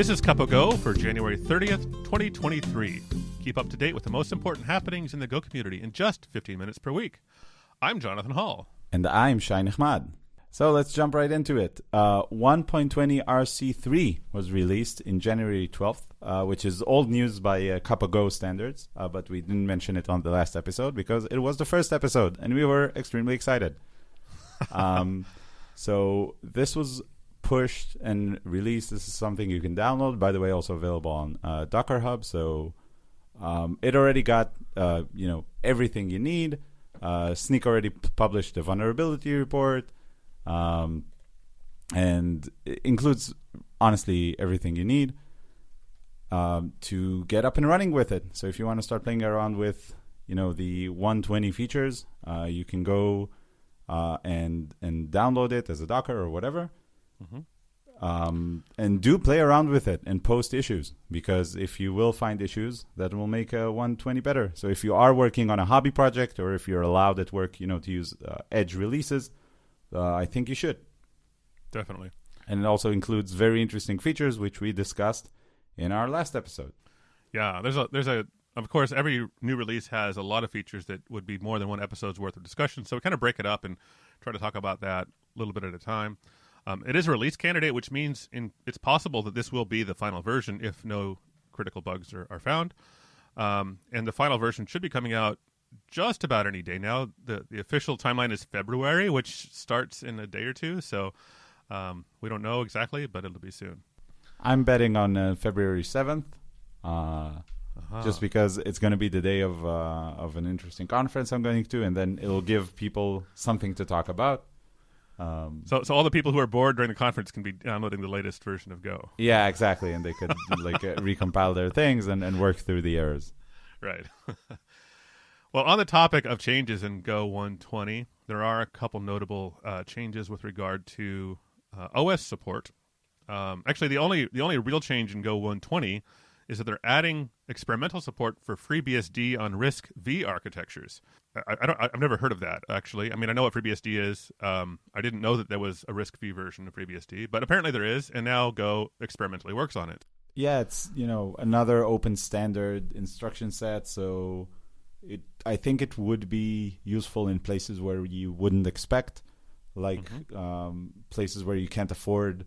This is Cup of Go for January 30th, 2023. Keep up to date with the most important happenings in the Go community in just 15 minutes per week. I'm Jonathan Hall. And I'm Shai Nechmad. So let's jump right into it. 1.20 RC3 was released in January 12th, which is old news by Cup of Go standards, but we didn't mention it on the last episode because it was the first episode, and we were extremely excited. So this was pushed and released. This is something you can download. By the way, also available on Docker Hub. So it already got everything you need. Snyk already published a vulnerability report, and it includes honestly everything you need to get up and running with it. So if you want to start playing around with the 120 features, you can go and download it as a Docker or whatever. And do play around with it and post issues, because if you will find issues, that will make 120 better. So if you are working on a hobby project, or if you're allowed at work, to use Edge releases, I think you should. Definitely. And it also includes very interesting features, which we discussed in our last episode. Yeah, of course, every new release has a lot of features that would be more than one episode's worth of discussion. So we kind of break it up and try to talk about that a little bit at a time. It is a release candidate, which means it's possible that this will be the final version if no critical bugs are found. And the final version should be coming out just about any day now. The official timeline is February, which starts in a day or two. So we don't know exactly, but it'll be soon. I'm betting on February 7th, just because it's going to be the day of an interesting conference I'm going to, and then it'll give people something to talk about. So all the people who are bored during the conference can be downloading the latest version of Go. Yeah, exactly. And they could recompile their things and work through the errors. Right. Well, on the topic of changes in Go 120, there are a couple notable changes with regard to OS support. Actually, the only real change in Go 120 is that they're adding experimental support for FreeBSD on RISC-V architectures. I've never heard of that, actually. I mean, I know what FreeBSD is. I didn't know that there was a RISC-V version of FreeBSD, but apparently there is, and now Go experimentally works on it. Yeah, it's another open standard instruction set, so I think it would be useful in places where you wouldn't expect, like places where you can't afford,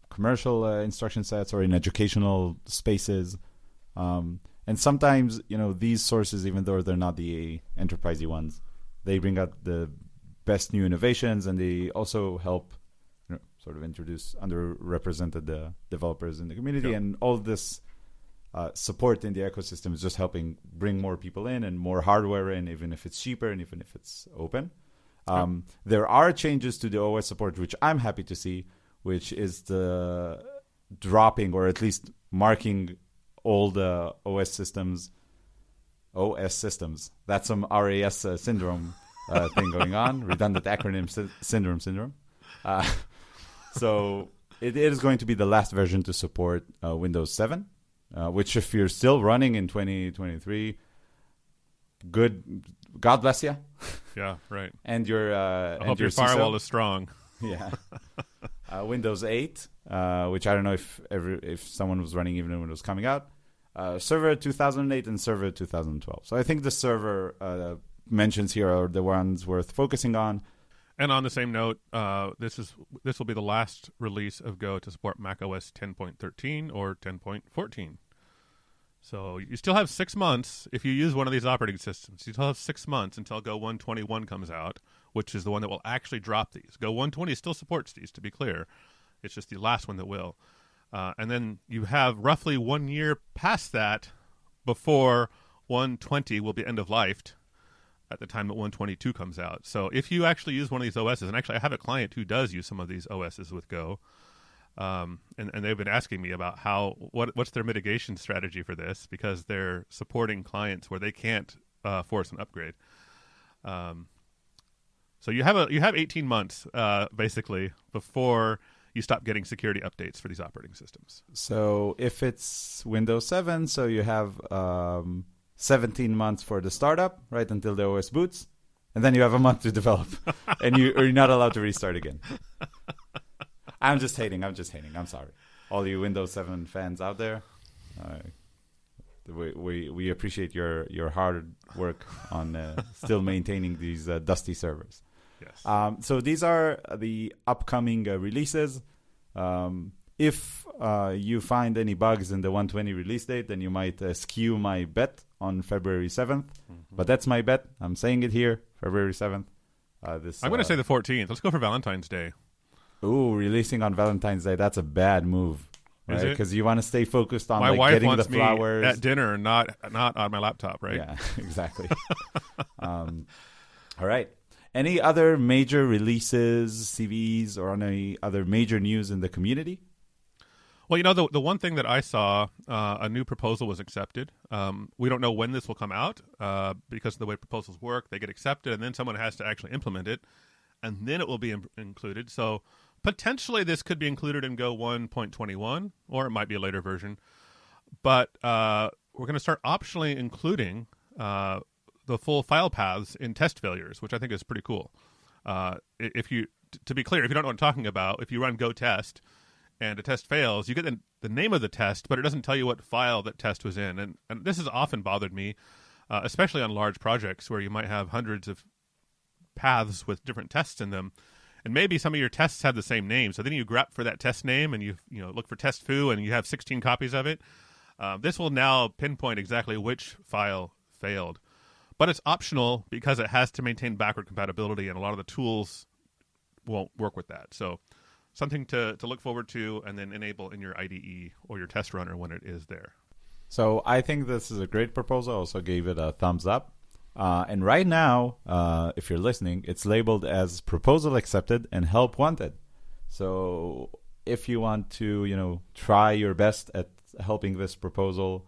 commercial instruction sets, or in educational spaces. And sometimes, these sources, even though they're not the enterprisey ones, they bring out the best new innovations, and they also help sort of introduce underrepresented developers in the community. Yep. And all this support in the ecosystem is just helping bring more people in and more hardware in, even if it's cheaper and even if it's open. There are changes to the OS support, which I'm happy to see, which is the dropping, or at least marking, all the OS systems. That's some RAS syndrome thing going on. Redundant acronym syndrome. So it is going to be the last version to support Windows 7, which, if you're still running in 2023, good. God bless you. Yeah, right. And I hope your firewall is strong. Yeah. Windows 8, which I don't know if someone was running even when it was coming out. Server 2008 and Server 2012. So I think the server mentions here are the ones worth focusing on. And on the same note, this will be the last release of Go to support macOS 10.13 or 10.14. So you still have 6 months if you use one of these operating systems. You still have 6 months until Go 121 comes out, which is the one that will actually drop these. Go 120 still supports these, to be clear. It's just the last one that will. And then you have roughly 1 year past that before 120 will be end-of-lifed at the time that 122 comes out. So if you actually use one of these OSs, and actually I have a client who does use some of these OSs with Go, and they've been asking me about what's their mitigation strategy for this, because they're supporting clients where they can't force an upgrade. So you have 18 months basically before you stop getting security updates for these operating systems. So if it's Windows 7, so you have 17 months for the startup, right, until the OS boots, and then you have a month to develop, and you're not allowed to restart again. I'm just hating. I'm sorry. all you Windows 7 fans out there. We appreciate your hard work on still maintaining these dusty servers. Yes. So these are the upcoming releases. If you find any bugs in the 120 release date, then you might skew my bet on February 7th. But that's my bet. I'm saying it here, February 7th. I'm going to say the 14th. Let's go for Valentine's Day. Ooh, releasing on Valentine's Day. That's a bad move. Right? Because you want to stay focused on my wife getting wants the flowers. Me at dinner, not on my laptop, right? Yeah, exactly. All right. Any other major releases, CVs, or any other major news in the community? Well, the one thing that I saw, a new proposal was accepted. We don't know when this will come out because of the way proposals work. They get accepted, and then someone has to actually implement it, and then it will be included. So potentially this could be included in Go 1.21, or it might be a later version. But we're going to start optionally including the full file paths in test failures, which I think is pretty cool. To be clear, if you don't know what I'm talking about, if you run Go test and a test fails, you get the name of the test, but it doesn't tell you what file that test was in. And this has often bothered me, especially on large projects where you might have hundreds of paths with different tests in them. And maybe some of your tests have the same name. So then you grep for that test name and you look for test foo and you have 16 copies of it. This will now pinpoint exactly which file failed. But it's optional because it has to maintain backward compatibility, and a lot of the tools won't work with that. So something to look forward to and then enable in your IDE or your test runner when it is there. So I think this is a great proposal. I also gave it a thumbs up. And right now, if you're listening, it's labeled as proposal accepted and help wanted. So if you want to, try your best at helping this proposal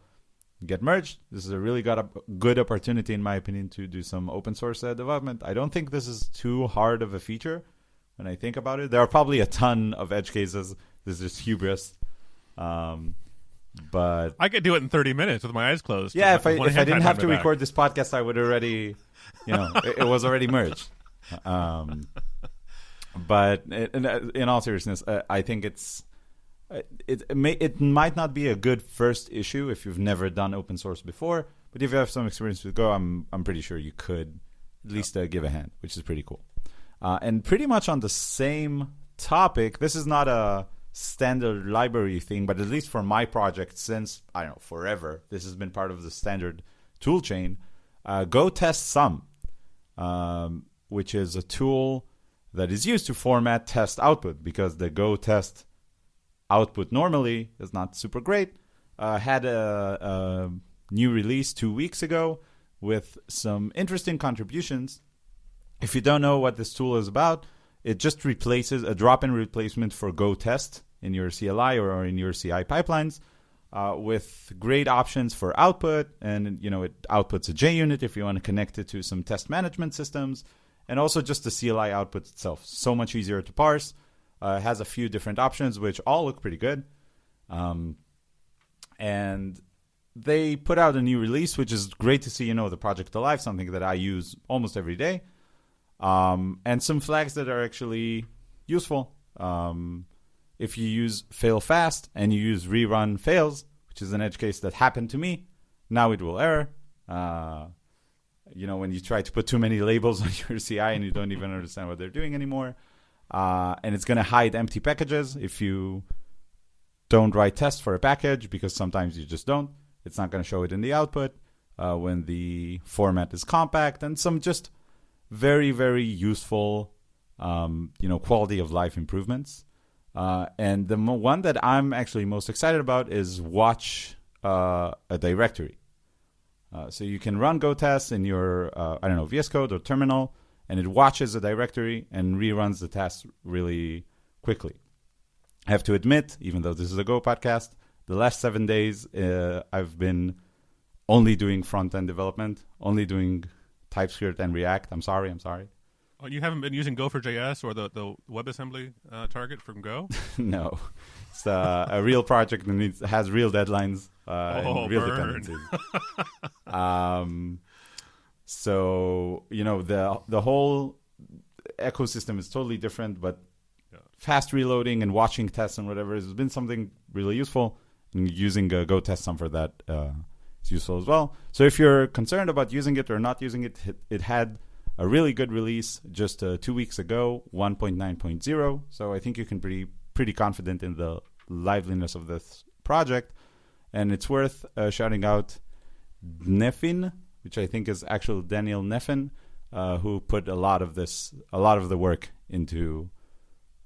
get merged, this is a really good opportunity, in my opinion, to do some open source development. I don't think this is too hard of a feature when I think about it. There are probably a ton of edge cases. This is just hubris. But I could do it in 30 minutes with my eyes closed. Yeah, if I didn't have to record this podcast, I would already, it was already merged. But in all seriousness, I think it might not be a good first issue if you've never done open source before. But if you have some experience with Go, I'm pretty sure you could at least give a hand, which is pretty cool. And pretty much on the same topic, this is not a standard library thing, but at least for my project, since forever, this has been part of the standard tool chain. Go test sum, which is a tool that is used to format test output, because the Go test output normally is not super great. Had a new release 2 weeks ago with some interesting contributions. If you don't know what this tool is about, it just replaces a drop-in replacement for Go test in your CLI or in your CI pipelines, with great options for output. And, it outputs a JUnit if you want to connect it to some test management systems, and also just the CLI output itself. So much easier to parse. It has a few different options, which all look pretty good. And they put out a new release, which is great to see, the project alive, something that I use almost every day. And some flags that are actually useful. If you use fail fast and you use rerun fails, which is an edge case that happened to me, now it will error. When you try to put too many labels on your CI and you don't even understand what they're doing anymore. And it's going to hide empty packages if you don't write tests for a package, because sometimes you just don't. It's not going to show it in the output when the format is compact, and some just very, very useful, quality of life improvements. And the one that I'm actually most excited about is watch a directory. So you can run Go tests in your, VS Code or terminal, and it watches a directory and reruns the tasks really quickly. I have to admit, even though this is a Go podcast, the last 7 days I've been only doing front-end development, only doing TypeScript and React. I'm sorry. Oh, you haven't been using Go4JS or the WebAssembly target from Go? No. It's a real project that has real deadlines and real dependencies. So, the whole ecosystem is totally different, but fast reloading and watching tests and whatever has been something really useful. And using Go Test Sum for that is useful as well. So if you're concerned about using it or not using it, it had a really good release just 2 weeks ago, 1.9.0. So I think you can be pretty confident in the liveliness of this project. And it's worth shouting out Neffin, which I think is actual Daniel Neffin, who put a lot of the work into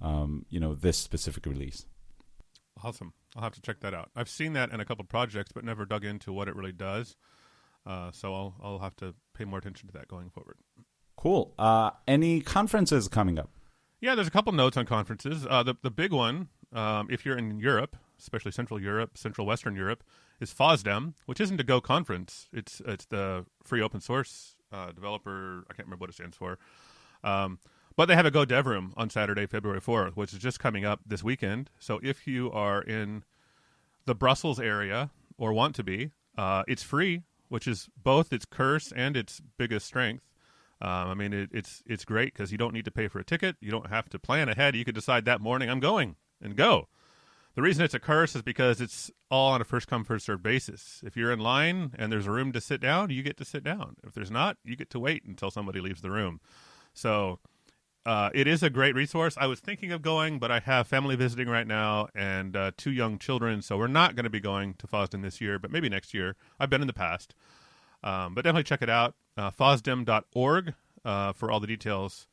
this specific release. Awesome. I'll have to check that out. I've seen that in a couple projects, but never dug into what it really does. So I'll have to pay more attention to that going forward. Cool. Any conferences coming up? Yeah, there's a couple notes on conferences. The big one, if you're in Europe, especially Central Europe, Central Western Europe, is FOSDEM, which isn't a Go conference. It's the free open source developer. I can't remember what it stands for. But they have a Go Dev Room on Saturday, February 4th, which is just coming up this weekend. So if you are in the Brussels area or want to be, it's free, which is both its curse and its biggest strength. It's great because you don't need to pay for a ticket. You don't have to plan ahead. You could decide that morning, I'm going, and go. The reason it's a curse is because it's all on a first-come, first-served basis. If you're in line and there's a room to sit down, you get to sit down. If there's not, you get to wait until somebody leaves the room. So it is a great resource. I was thinking of going, but I have family visiting right now and 2 young children, so we're not going to be going to FOSDEM this year, but maybe next year. I've been in the past. But definitely check it out, fosdem.org for all the details.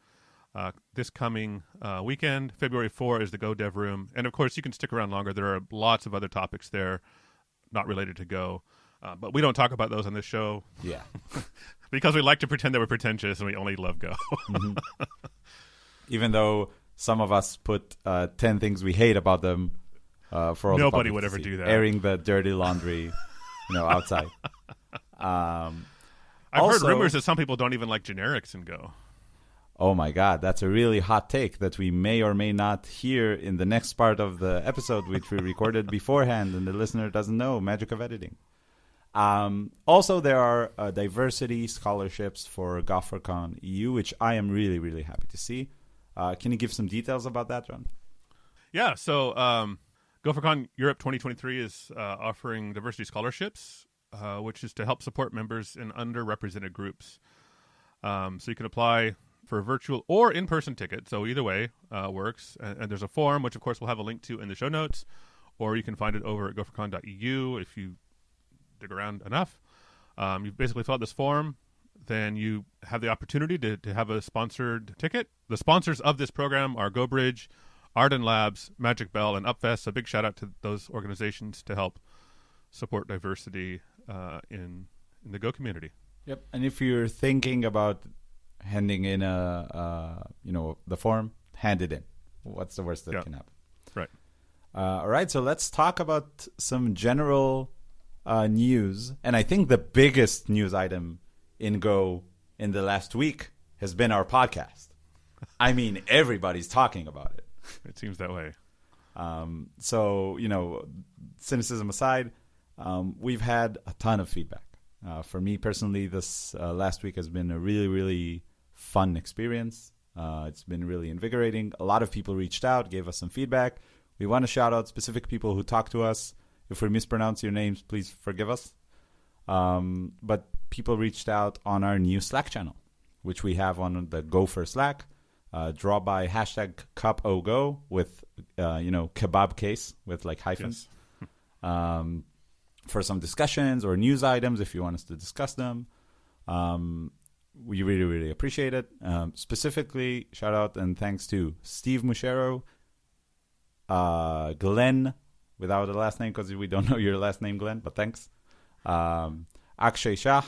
This coming weekend, February 4 is the Go Dev Room. And, of course, you can stick around longer. There are lots of other topics there not related to Go. But we don't talk about those on this show. Yeah. Because we like to pretend that we're pretentious and we only love Go. Mm-hmm. Even though some of us put 10 things we hate about them for all nobody the would ever do that. Airing the dirty laundry, outside. I've heard rumors that some people don't even like generics in Go. Oh my God, that's a really hot take that we may or may not hear in the next part of the episode, which we recorded beforehand and the listener doesn't know. Magic of editing. Also, there are diversity scholarships for GopherCon EU, which I am really, really happy to see. Can you give some details about that, John? Yeah, so GopherCon Europe 2023 is offering diversity scholarships, which is to help support members in underrepresented groups. So you can apply for a virtual or in-person ticket. So either way works. And there's a form, which of course we'll have a link to in the show notes, or you can find it over at gophercon.eu if you dig around enough. You basically fill out this form. Then you have the opportunity to have a sponsored ticket. The sponsors of this program are GoBridge, Arden Labs, Magic Bell, and Upfest. So big shout out to those organizations to help support diversity in the Go community. Yep. And if you're thinking about handing in the form, hand it in. What's the worst that can happen? Right. All right. So let's talk about some general news. And I think the biggest news item in Go in the last week has been our podcast. I mean, everybody's talking about it. It seems that way. So, cynicism aside, we've had a ton of feedback. For me personally, this last week has been a really, really fun experience. It's been really invigorating. A lot of people reached out, gave us some feedback. We want to shout out specific people who talked to us. If we mispronounce your names, please forgive us. But people reached out on our new Slack channel, which we have on the Gopher Slack. Draw by #CupOGo with, kebab case with like hyphens. Yes. For some discussions or news items if you want us to discuss them. We really, really appreciate it. Specifically, shout out and thanks to Steve Mushero, Glenn, without a last name because we don't know your last name, Glenn, but thanks. Akshay Shah,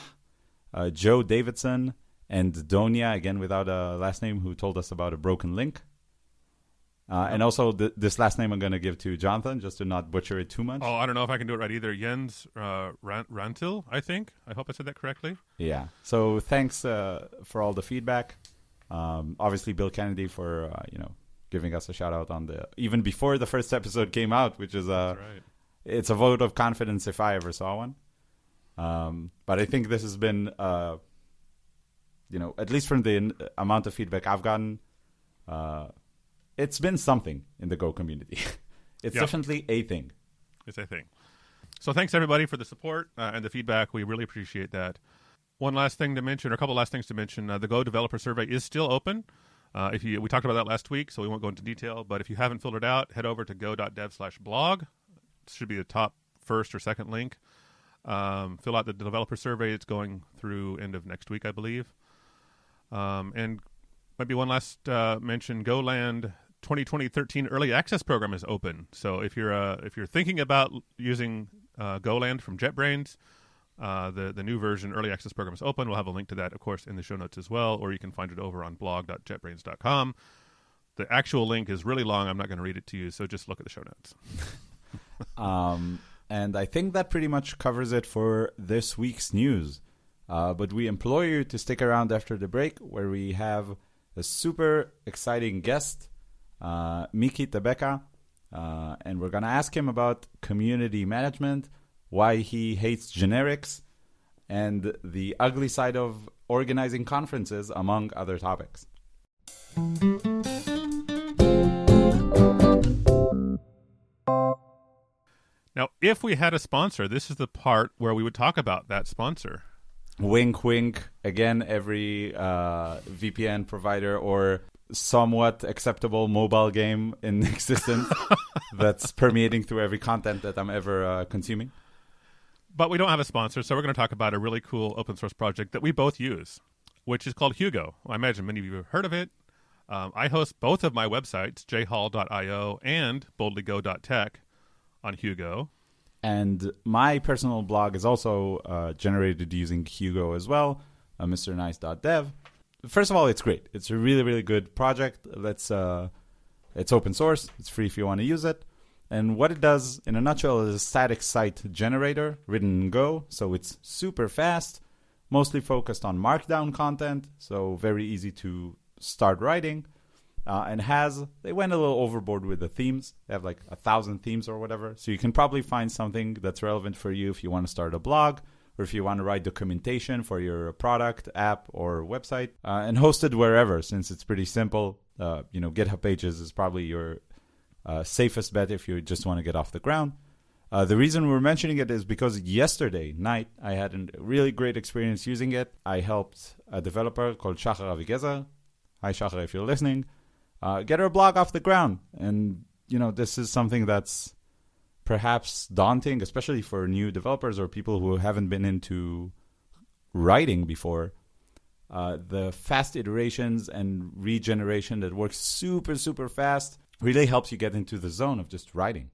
Joe Davidson, and Donia, again without a last name, who told us about a broken link. And also, this last name I'm going to give to Jonathan, just to not butcher it too much. Oh, I don't know if I can do it right either. Jens Rantil, I think. I hope I said that correctly. Yeah. So thanks for all the feedback. Obviously, Bill Kennedy for giving us a shout out on even before the first episode came out, which is That's right. It's a vote of confidence if I ever saw one. But I think this has been at least from the amount of feedback I've gotten. it's been something in the Go community. It's definitely a thing. It's a thing. So thanks, everybody, for the support and the feedback. We really appreciate that. One last thing to mention, or a couple last things to mention, the Go Developer Survey is still open. We talked about that last week, so we won't go into detail. But if you haven't filled it out, head over to go.dev/blog. It should be the top first or second link. Fill out the developer survey. It's going through end of next week, I believe. And maybe one last mention: GoLand 2020-13 Early Access Program is open. So if you're thinking about using GoLand from JetBrains, the new version Early Access Program is open. We'll have a link to that, of course, in the show notes as well, or you can find it over on blog.jetbrains.com. The actual link is really long. I'm not going to read it to you, so just look at the show notes. And I think that pretty much covers it for this week's news. But we implore you to stick around after the break, where we have a super exciting guest, Miki Tebeka, and we're going to ask him about community management, why he hates generics, and the ugly side of organizing conferences, among other topics. Now, if we had a sponsor, this is the part where we would talk about that sponsor. Wink, wink. Again, every VPN provider or somewhat acceptable mobile game in existence that's permeating through every content that I'm ever consuming. But we don't have a sponsor, so we're going to talk about a really cool open source project that we both use, which is called Hugo. I imagine many of you have heard of it. I host both of my websites, jhall.io and boldlygo.tech, on Hugo. And my personal blog is also generated using Hugo as well, mrnice.dev. First of all, it's great. It's a really, really good project. It's open source. It's free if you want to use it. And what it does, in a nutshell, is a static site generator written in Go. So it's super fast, mostly focused on Markdown content, so very easy to start writing. And they went a little overboard with the themes. They have like 1,000 themes or whatever. So you can probably find something that's relevant for you if you want to start a blog or if you want to write documentation for your product, app, or website. And host it wherever, since it's pretty simple. GitHub Pages is probably your safest bet if you just want to get off the ground. The reason we're mentioning it is because yesterday night I had a really great experience using it. I helped a developer called Shachar Avigezer. Hi, Shachar, if you're listening. Get her blog off the ground. And, this is something that's perhaps daunting, especially for new developers or people who haven't been into writing before. The fast iterations and regeneration that works super, super fast really helps you get into the zone of just writing.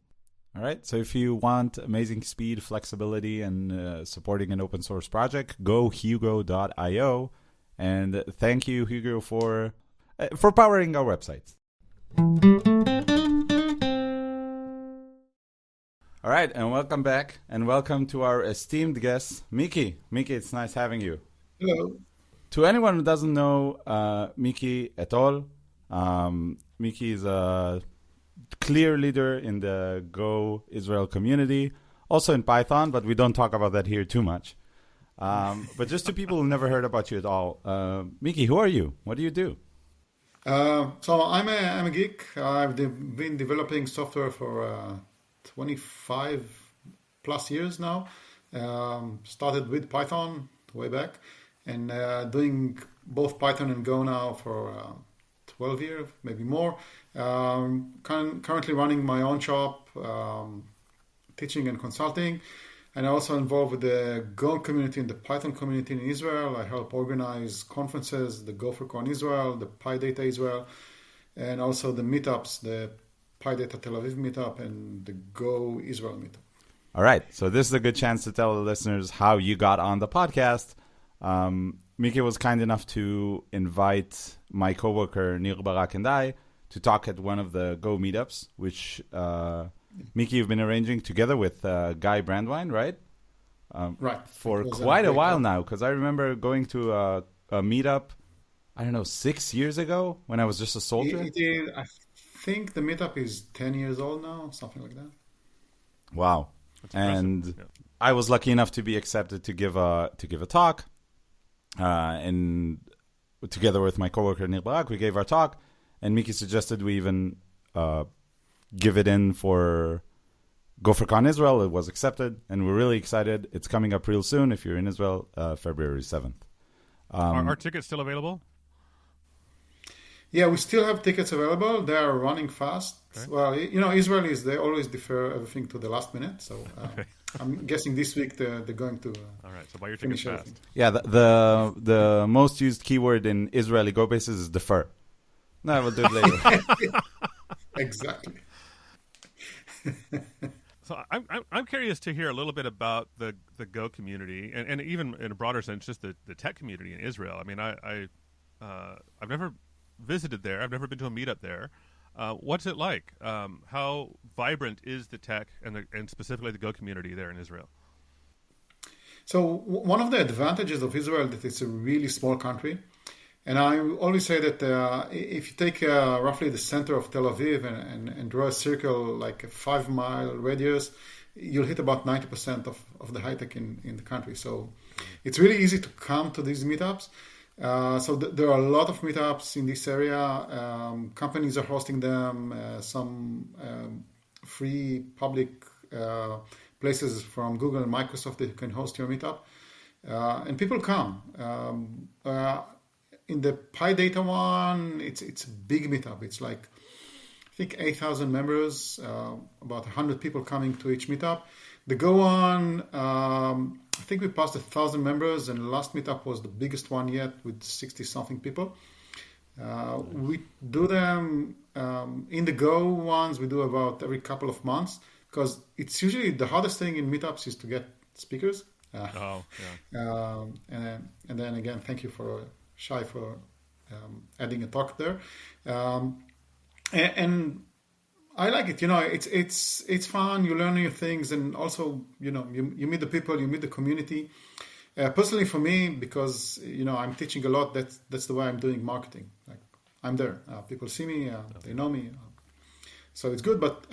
All right. So if you want amazing speed, flexibility, and supporting an open source project, go hugo.io. And thank you, Hugo, for powering our websites. All right, and welcome back, and welcome to our esteemed guest, Miki. Miki, it's nice having you. Hello. To anyone who doesn't know Miki at all, Miki is a clear leader in the Go Israel community, also in Python, but we don't talk about that here too much. But just to people who never heard about you at all, Miki, who are you? What do you do? So I'm a geek. I've been developing software for 25 plus years now. Started with Python way back, and doing both Python and Go now for 12 years, maybe more. Currently running my own shop, teaching and consulting, and also involved with the Go community and the Python community in Israel. I help organize conferences, the GopherCon Israel, the PyData Israel, and also the meetups, the PyData Tel Aviv meetup and the Go Israel meetup. All right. So this is a good chance to tell the listeners how you got on the podcast. Miki was kind enough to invite my coworker Nir Barak and I to talk at one of the Go meetups, which Miki, you've been arranging together with Guy Brandwine, right? Right. For quite a while now, because I remember going to a meetup, 6 years ago when I was just a soldier. I think the meetup is 10 years old now, something like that. Wow. And I was lucky enough to be accepted to give a talk. And together with my coworker Nir Barak, we gave our talk. And Miki suggested we even give it in for GopherCon Israel. It was accepted, and we're really excited. It's coming up real soon. If you're in Israel, February 7th. Are tickets still available? Yeah, we still have tickets available. They are running fast. Okay. Well, Israelis, they always defer everything to the last minute. So Okay. I'm guessing this week they're going to All right, so buy your tickets finish fast. everything. Yeah, the most used keyword in Israeli Go bases is defer. No, we'll do it later. Exactly. So I'm curious to hear a little bit about the Go community and even in a broader sense, just the tech community in Israel. I mean, I've never visited there. I've never been to a meetup there. What's it like? How vibrant is the tech and specifically the Go community there in Israel? So one of the advantages of Israel is that it's a really small country. And I always say that if you take roughly the center of Tel Aviv and draw a circle like a 5-mile radius, you'll hit about 90% of the high tech in the country. So it's really easy to come to these meetups. So there are a lot of meetups in this area. Companies are hosting them. Some free public places from Google and Microsoft that you can host your meetup. And people come. In the PyData one, it's a big meetup. It's like, I think 8,000 members, about 100 people coming to each meetup. The Go one, I think we passed 1,000 members, and the last meetup was the biggest one yet with 60-something people. We do them in the Go ones. We do about every couple of months because it's usually the hardest thing in meetups is to get speakers. Yeah. And then again, thank you for Shai for adding a talk there. And I like it. It's fun. You learn new things, and also, you meet the people, you meet the community. Personally, for me, because I'm teaching a lot. That's the way I'm doing marketing. Like I'm there. People see me. They know me. So it's good. But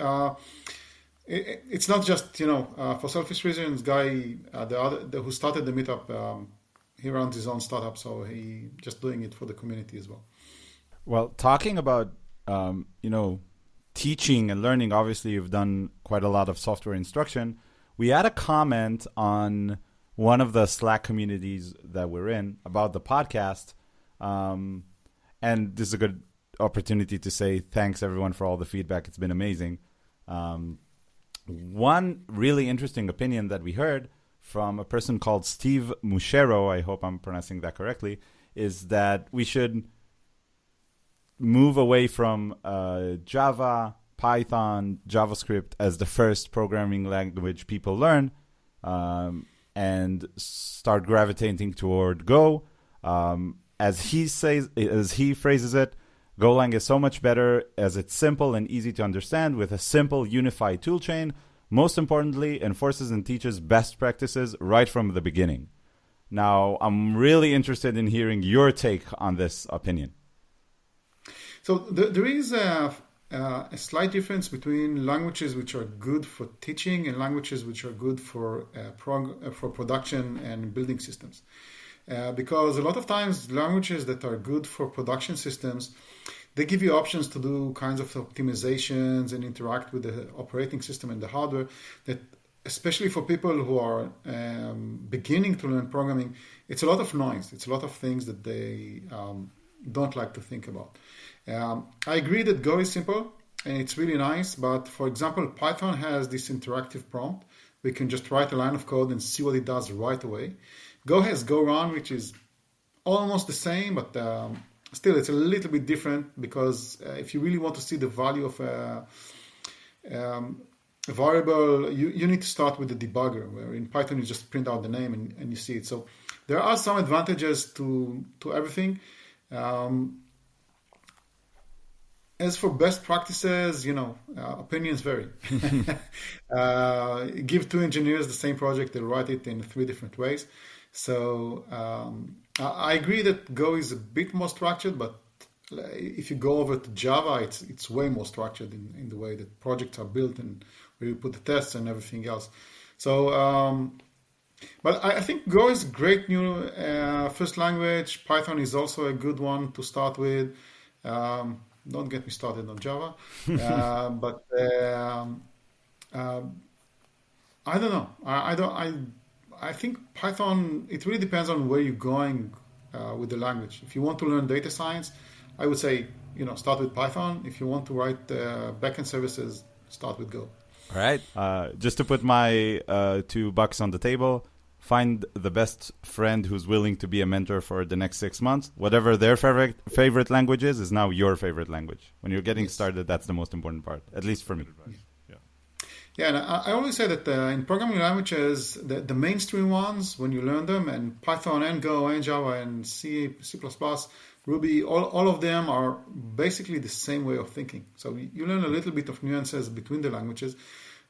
it's not just for selfish reasons. Guy, who started the meetup, he runs his own startup, so he just doing it for the community as well. Well, talking about teaching and learning, obviously you've done quite a lot of software instruction. We had a comment on one of the Slack communities that we're in about the podcast. And this is a good opportunity to say thanks everyone for all the feedback. It's been amazing. One really interesting opinion that we heard from a person called Steve Mushero, I hope I'm pronouncing that correctly, is that we should move away from Java, Python, JavaScript as the first programming language people learn, and start gravitating toward Go. As he phrases it, Golang is so much better as it's simple and easy to understand with a simple unified toolchain. Most importantly, enforces and teaches best practices right from the beginning. Now, I'm really interested in hearing your take on this opinion. So there is a slight difference between languages which are good for teaching and languages which are good for production and building systems. Because a lot of times languages that are good for production systems, they give you options to do kinds of optimizations and interact with the operating system and the hardware that, especially for people who are beginning to learn programming, it's a lot of noise. It's a lot of things that they don't like to think about. I agree that Go is simple and it's really nice, but for example, Python has this interactive prompt. We can just write a line of code and see what it does right away. Go has Go Run, which is almost the same, but still it's a little bit different because if you really want to see the value of a variable, you need to start with the debugger, where in Python you just print out the name and you see it. So there are some advantages to everything. As for best practices, opinions vary. Give 2 engineers the same project, they'll write it in 3 different ways. So I agree that Go is a bit more structured, but if you go over to Java, it's way more structured in the way that projects are built and where you put the tests and everything else. So, but I think Go is a great new first language. Python is also a good one to start with. Don't get me started on Java. But I don't know. I think Python. It really depends on where you're going with the language. If you want to learn data science, I would say start with Python. If you want to write backend services, start with Go. All right. Just to put my $2 on the table, find the best friend who's willing to be a mentor for the next 6 months. Whatever their favorite language is now your favorite language. When you're getting started, that's the most important part, at least for me. Yeah, and I always say that in programming languages, the mainstream ones, when you learn them, and Python and Go and Java and C++, Ruby, all of them are basically the same way of thinking. So you learn a little bit of nuances between the languages,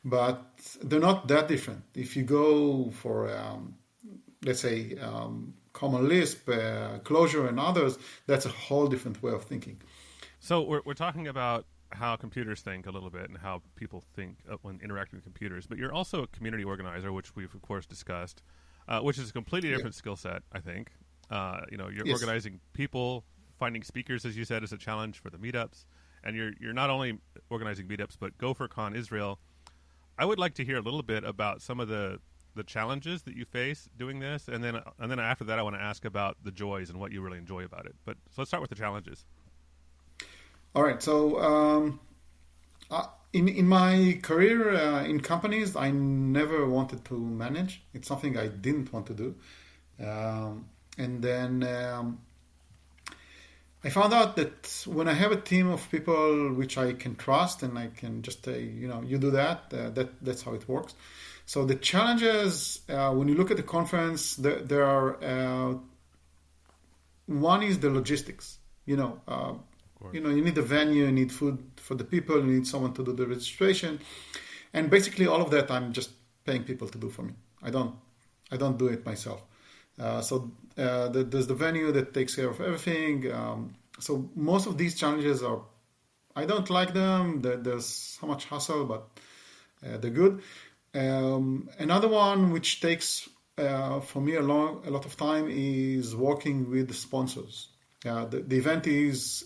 but they're not that different. If you go for, let's say, Common Lisp, Clojure, and others, that's a whole different way of thinking. So we're talking about how computers think a little bit and how people think when interacting with computers, but you're also a community organizer, which we've of course discussed, which is a completely different skill set, I think. You're organizing people, finding speakers, as you said, is a challenge for the meetups, and you're not only organizing meetups, but GopherCon Israel. I would like to hear a little bit about some of the challenges that you face doing this, and then after that, I want to ask about the joys and what you really enjoy about it. So let's start with the challenges. All right. So in my career in companies, I never wanted to manage. It's something I didn't want to do. And then I found out that when I have a team of people which I can trust and I can just say, you do that, that's how it works. So the challenges, when you look at the conference, there are, one is the logistics, you need a venue, you need food for the people, you need someone to do the registration. And basically all of that, I'm just paying people to do for me. I don't do it myself. So there's the venue that takes care of everything. So most of these challenges I don't like them. There's so much hassle, but they're good. Another one which takes for me a lot of time is working with the sponsors. The event is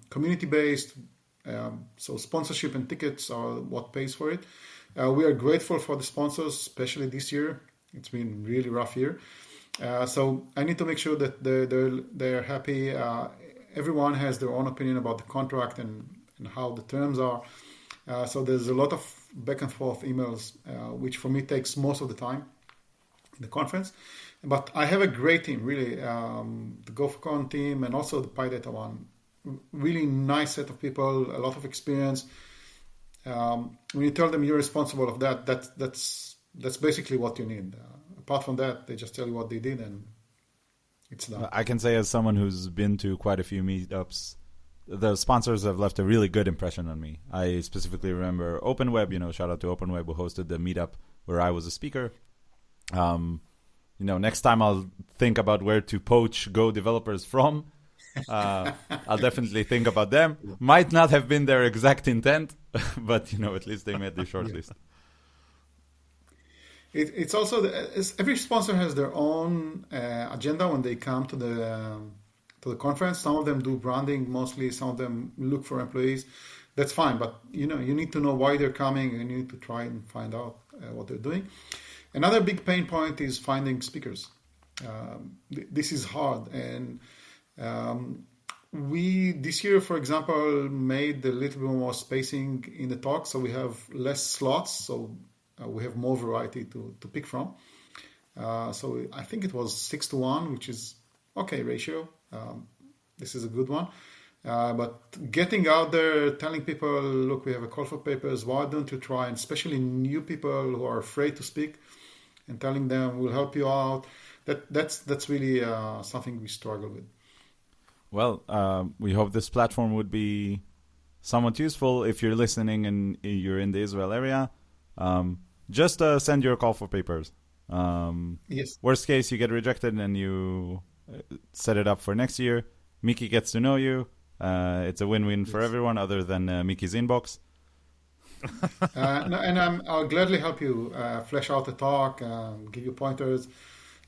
community-based, so sponsorship and tickets are what pays for it. We are grateful for the sponsors, especially this year. It's been a really rough year. So I need to make sure that they're happy. Everyone has their own opinion about the contract and how the terms are. So there's a lot of back and forth emails, which for me takes most of the time in the conference. But I have a great team, really. The GopherCon team and also the PyData one. Really nice set of people, a lot of experience. When you tell them you're responsible of that's basically what you need. Apart from that, they just tell you what they did and it's done. I can say as someone who's been to quite a few meetups, the sponsors have left a really good impression on me. I specifically remember OpenWeb, shout out to OpenWeb who hosted the meetup where I was a speaker. Next time I'll think about where to poach Go developers from. I'll definitely think about them. Might not have been their exact intent, but at least they made the shortlist. It's also every sponsor has their own agenda when they come to the conference. Some of them do branding mostly. Some of them look for employees. That's fine, but you need to know why they're coming and you need to try and find out what they're doing. Another big pain point is finding speakers. This is hard, and we this year, for example, made a little bit more spacing in the talk, so we have less slots. So we have more variety to pick from. So I think it was 6-1, which is okay ratio. This is a good one. But getting out there, telling people, look, we have a call for papers. Why don't you try? And especially new people who are afraid to speak, and telling them we'll help you out. That's really something we struggle with. Well, we hope this platform would be somewhat useful if you're listening and you're in the Israel area. Just send your call for papers. Yes. Worst case, you get rejected and you set it up for next year. Miki gets to know you. It's a win-win for everyone other than Miki's inbox. I'll gladly help you flesh out the talk, give you pointers.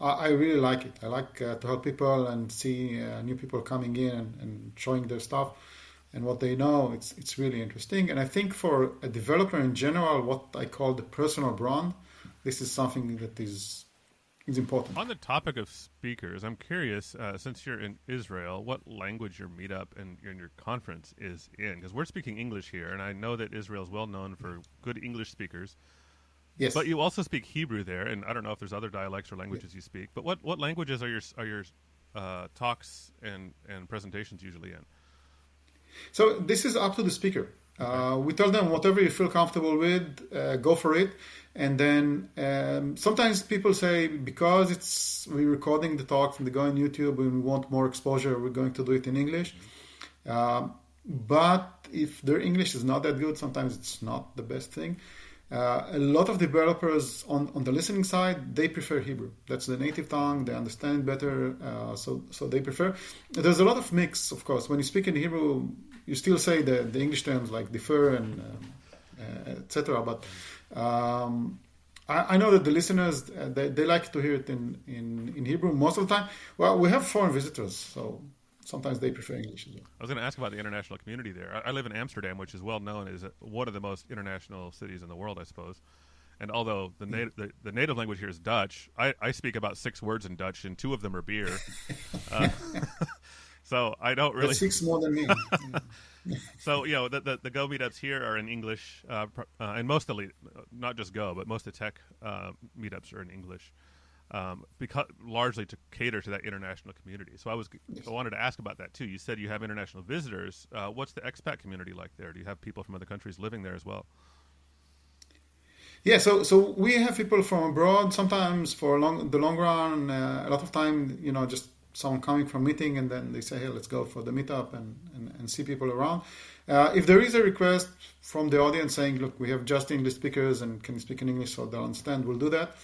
I really like it. I like to help people and see new people coming in and showing their stuff. and what they know, it's really interesting. And I think for a developer in general, what I call the personal brand, this is something that is important. On the topic of speakers, I'm curious, since you're in Israel, what language your meetup and your conference is in? Because we're speaking English here, and I know that Israel is well known for good English speakers. Yes. But you also speak Hebrew there, and I don't know if there's other dialects or languages you speak. But what languages are your talks and presentations usually in? So this is up to the speaker. We tell them whatever you feel comfortable with, go for it. And then sometimes people say, because we're recording the talk and they go on YouTube and we want more exposure, we're going to do it in English. But if their English is not that good, sometimes it's not the best thing. A lot of developers on the listening side, they prefer Hebrew. That's the native tongue. They understand better, so they prefer. There's a lot of mix, of course. When you speak in Hebrew, you still say the English terms like defer and etc. But I know that the listeners, they like to hear it in Hebrew most of the time. Well, we have foreign visitors, so sometimes they prefer English as well. I was going to ask about the international community there. I live in Amsterdam, which is well known as one of the most international cities in the world, I suppose. And although the native language here is Dutch, I speak about 6 words in Dutch, and 2 of them are beer. So I don't really... That's 6 more than me. So, the Go meetups here are in English, and most of the, not just Go, but most of the tech meetups are in English. Because largely to cater to that international community. So I wanted to ask about that too. You said you have international visitors. What's the expat community like there? Do you have people from other countries living there as well? Yeah, so we have people from abroad. Sometimes for the long run, a lot of time, just someone coming from meeting and then they say, hey, let's go for the meetup and see people around. If there is a request from the audience saying, look, we have just English speakers and can you speak in English so they'll understand, we'll do that.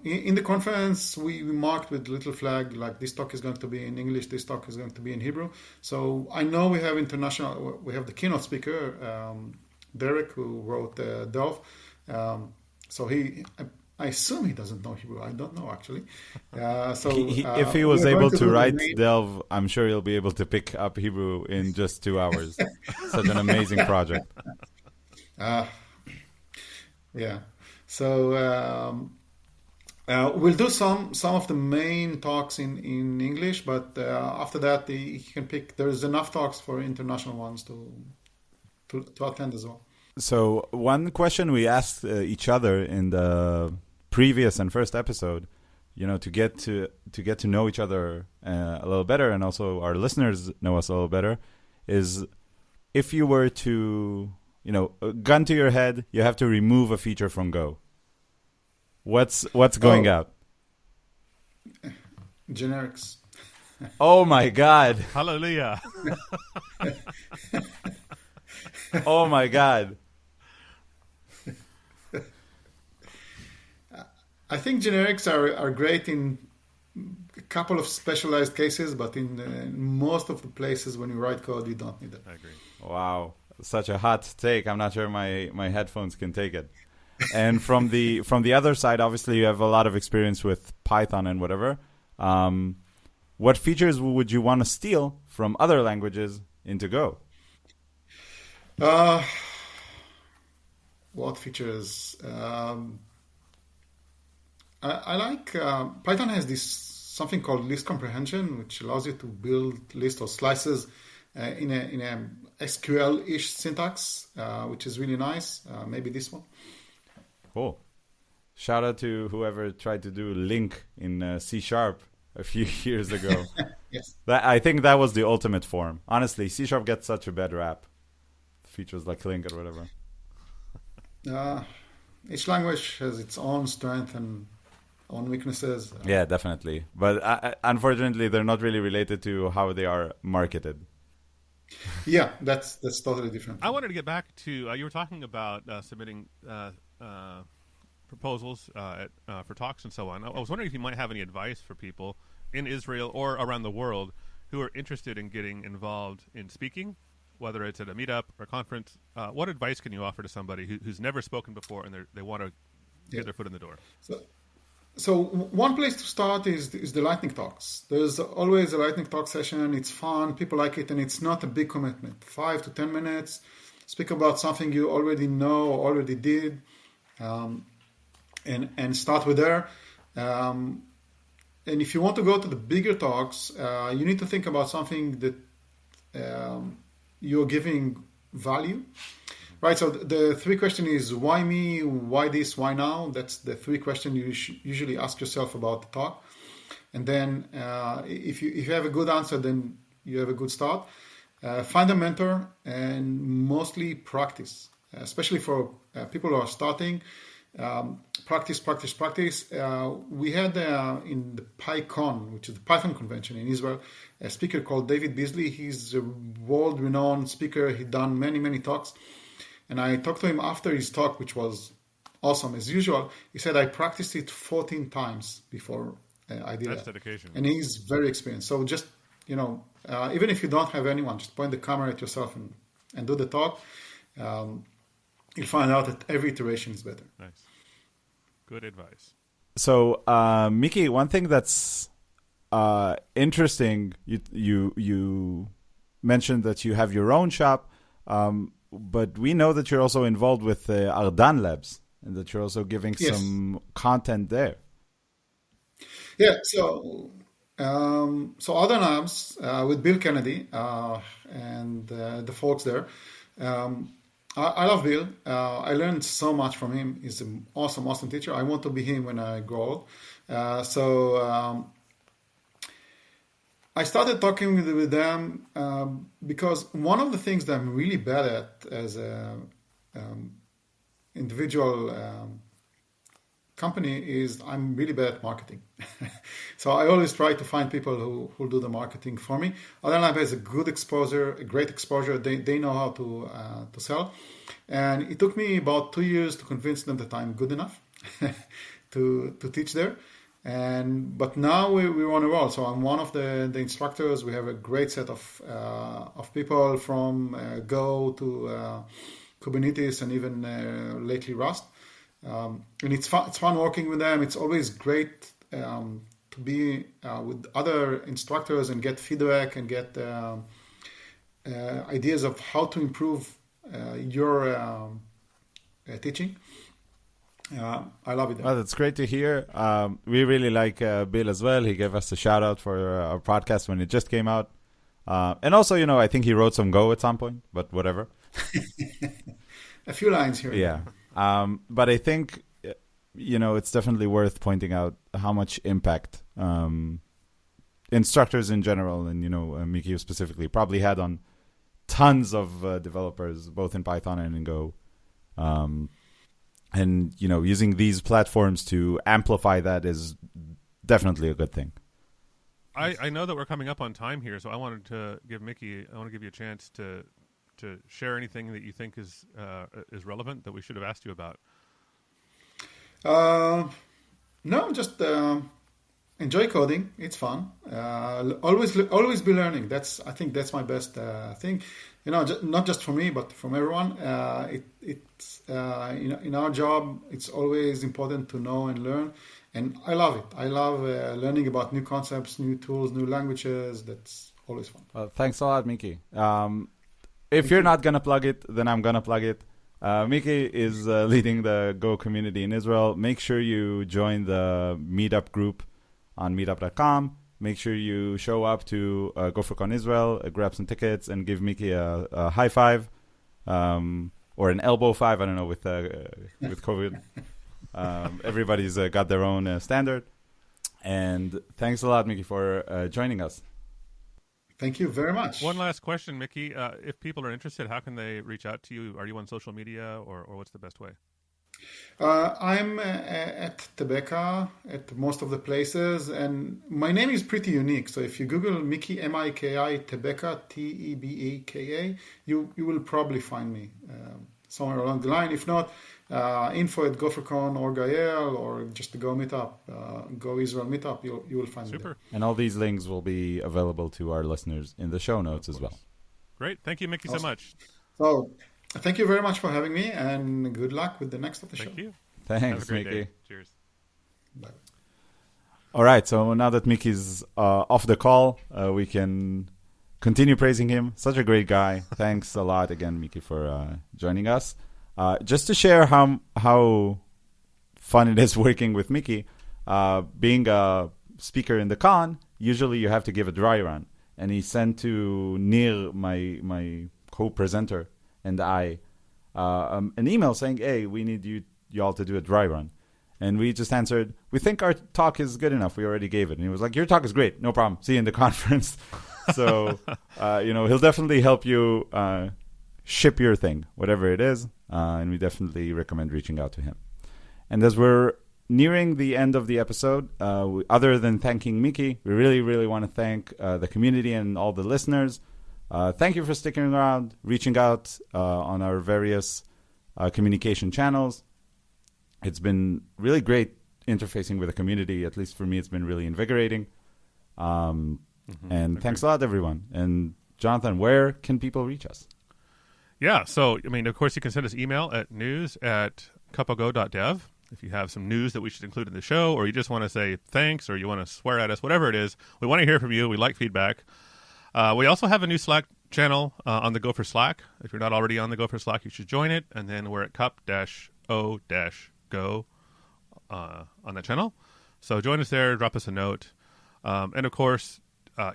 In the conference, we marked with little flag, like this talk is going to be in English, this talk is going to be in Hebrew. So I know we have we have the keynote speaker, Derek, who wrote Delve. So I assume he doesn't know Hebrew. I don't know, actually. If he was able to write Delve, I'm sure he'll be able to pick up Hebrew in just 2 hours. Such an amazing project. Yeah. So we'll do some of the main talks in English, but after that he can pick. There's enough talks for international ones to attend as well. So one question we asked each other in the previous and first episode, to get to know each other a little better, and also our listeners know us a little better, is if you were to, a gun to your head, you have to remove a feature from Go. What's going out? Generics. Oh my God! Hallelujah! Oh my God! I think generics are great in a couple of specialized cases, but in most of the places when you write code, you don't need it. I agree. Wow, such a hot take. I'm not sure my headphones can take it. And from the other side, obviously, you have a lot of experience with Python and whatever. What features would you want to steal from other languages into Go? What features? I like Python has this something called list comprehension, which allows you to build lists or slices in a SQL-ish syntax, which is really nice. Maybe this one. Cool. Shout out to whoever tried to do link in C# a few years ago. Yes. I think that was the ultimate form. Honestly, C# gets such a bad rap. Features like link or whatever. Each language has its own strength and own weaknesses. Yeah, definitely. But unfortunately, they're not really related to how they are marketed. Yeah, that's totally different. I wanted to get back to, you were talking about submitting proposals for talks and so on. I was wondering if you might have any advice for people in Israel or around the world who are interested in getting involved in speaking, whether it's at a meetup or a conference. What advice can you offer to somebody who's never spoken before and they want to get their foot in the door? So one place to start is the lightning talks. There's always a lightning talk session. It's fun. People like it, and it's not a big commitment. 5 to 10 minutes. Speak about something you already know or already did, and start with there. And if you want to go to the bigger talks, you need to think about something that you're giving value. Right, so the three question is why me, why this, why now? That's the three questions you usually ask yourself about the talk. And then if you have a good answer, then you have a good start. Find a mentor and mostly practice, especially for people who are starting. Practice. We had in the PyCon, which is the Python convention in Israel, a speaker called David Beasley. He's a world-renowned speaker. He'd done many talks. And I talked to him after his talk, which was awesome as usual. He said, I practiced it 14 times before I did that. That's dedication. And he's very experienced. So just, even if you don't have anyone, just point the camera at yourself and do the talk. You'll find out that every iteration is better. Nice. Good advice. So, Miki, one thing that's interesting, you mentioned that you have your own shop, but we know that you're also involved with Ardan Labs and that you're also giving some content there. Yeah, so Ardan Labs with Bill Kennedy and the folks there. I love Bill. I learned so much from him. He's an awesome teacher. I want to be him when I grow old. So I started talking with them because one of the things that I'm really bad at as a individual company is I'm really bad at marketing. So I always try to find people who do the marketing for me. Ardan Lab has a good exposure, a great exposure. They know how to sell. And it took me about 2 years to convince them that I'm good enough to teach there. But now we're on a roll. So I'm one of the instructors. We have a great set of people from Go to Kubernetes and even lately Rust. And it's fun working with them. It's always great to be with other instructors and get feedback and get ideas of how to improve your teaching. I love it. Well, that's great to hear. We really like Bill as well. He gave us a shout out for our podcast when it just came out. And also, I think he wrote some Go at some point, but whatever. A few lines here. Yeah. But I think, it's definitely worth pointing out how much impact instructors in general and, Miki specifically probably had on tons of developers, both in Python and in Go. And, using these platforms to amplify that is definitely a good thing. I know that we're coming up on time here, so I wanted to give Miki, I want to give you a chance to share anything that you think is relevant that we should have asked you about. No, just enjoy coding. It's fun. Always be learning. I think that's my best thing. Not just for me, but from everyone. It's in our job, it's always important to know and learn, and I love it. I love learning about new concepts, new tools, new languages. That's always fun. Well, thanks a lot, Miki. If you're not gonna plug it, then I'm gonna plug it. Miki is leading the Go community in Israel. Make sure you join the meetup group on meetup.com. Make sure you show up to GopherCon Israel, grab some tickets, and give Miki a high five or an elbow five. I don't know, with COVID. Everybody's got their own standard. And thanks a lot, Miki, for joining us. Thank you very much. One last question, Miki. If people are interested, how can they reach out to you? Are you on social media, or what's the best way? I'm at Tebeka at most of the places, and my name is pretty unique. So if you Google Miki, M-I-K-I, Tebeka, T-E-B-E-K-A, you will probably find me somewhere along the line. If not, info@gophercon.org.il or just the Go Meetup, Go Israel Meetup, you will find me there. And all these links will be available to our listeners in the show notes as well. Great. Thank you, Miki, so much. So, thank you very much for having me, and good luck with the next of the show. Thank you. Thanks, Have a great Miki. day. Cheers. Bye. All right, so now that Miki's off the call, we can continue praising him. Such a great guy. Thanks a lot again, Miki, for joining us. Just to share how fun it is working with Miki, being a speaker in the con, usually you have to give a dry run. And he sent to Nir, my co-presenter, and I, an email saying, hey, we need you all to do a dry run. And we just answered, we think our talk is good enough. We already gave it. And he was like, your talk is great. No problem. See you in the conference. So, he'll definitely help you ship your thing, whatever it is. And we definitely recommend reaching out to him. And as we're nearing the end of the episode, other than thanking Miki, we really, really want to thank the community and all the listeners. Thank you for sticking around, reaching out on our various communication channels. It's been really great interfacing with the community. At least for me, it's been really invigorating. And thanks a lot, everyone. And Jonathan, where can people reach us? Yeah, so, of course, you can send us email at news@cupago.dev if you have some news that we should include in the show, or you just want to say thanks, or you want to swear at us, whatever it is. We want to hear from you. We like feedback. We also have a new Slack channel on the Gopher Slack. If you're not already on the Gopher Slack, you should join it. And then we're at cup-o-go on the channel. So join us there, drop us a note. And of course,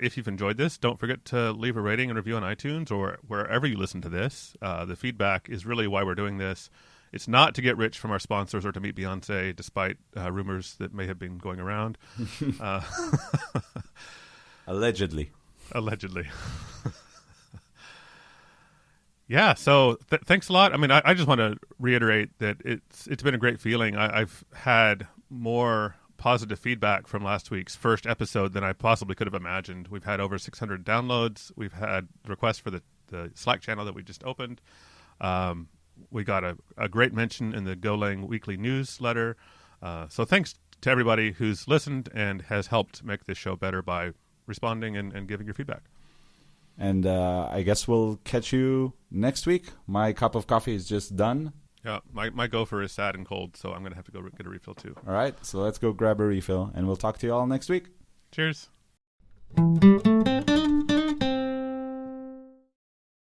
if you've enjoyed this, don't forget to leave a rating and review on iTunes or wherever you listen to this. The feedback is really why we're doing this. It's not to get rich from our sponsors or to meet Beyonce, despite rumors that may have been going around. Allegedly. Yeah, so thanks a lot. I just want to reiterate that it's been a great feeling. I've had more positive feedback from last week's first episode than I possibly could have imagined. We've had over 600 downloads. We've had requests for the Slack channel that we just opened. We got a great mention in the Golang weekly newsletter. So thanks to everybody who's listened and has helped make this show better by responding and giving your feedback. And I guess we'll catch you next week. My cup of coffee is just done. Yeah, my gopher is sad and cold, so I'm going to have to go get a refill too. All right, so let's go grab a refill, and we'll talk to you all next week. Cheers.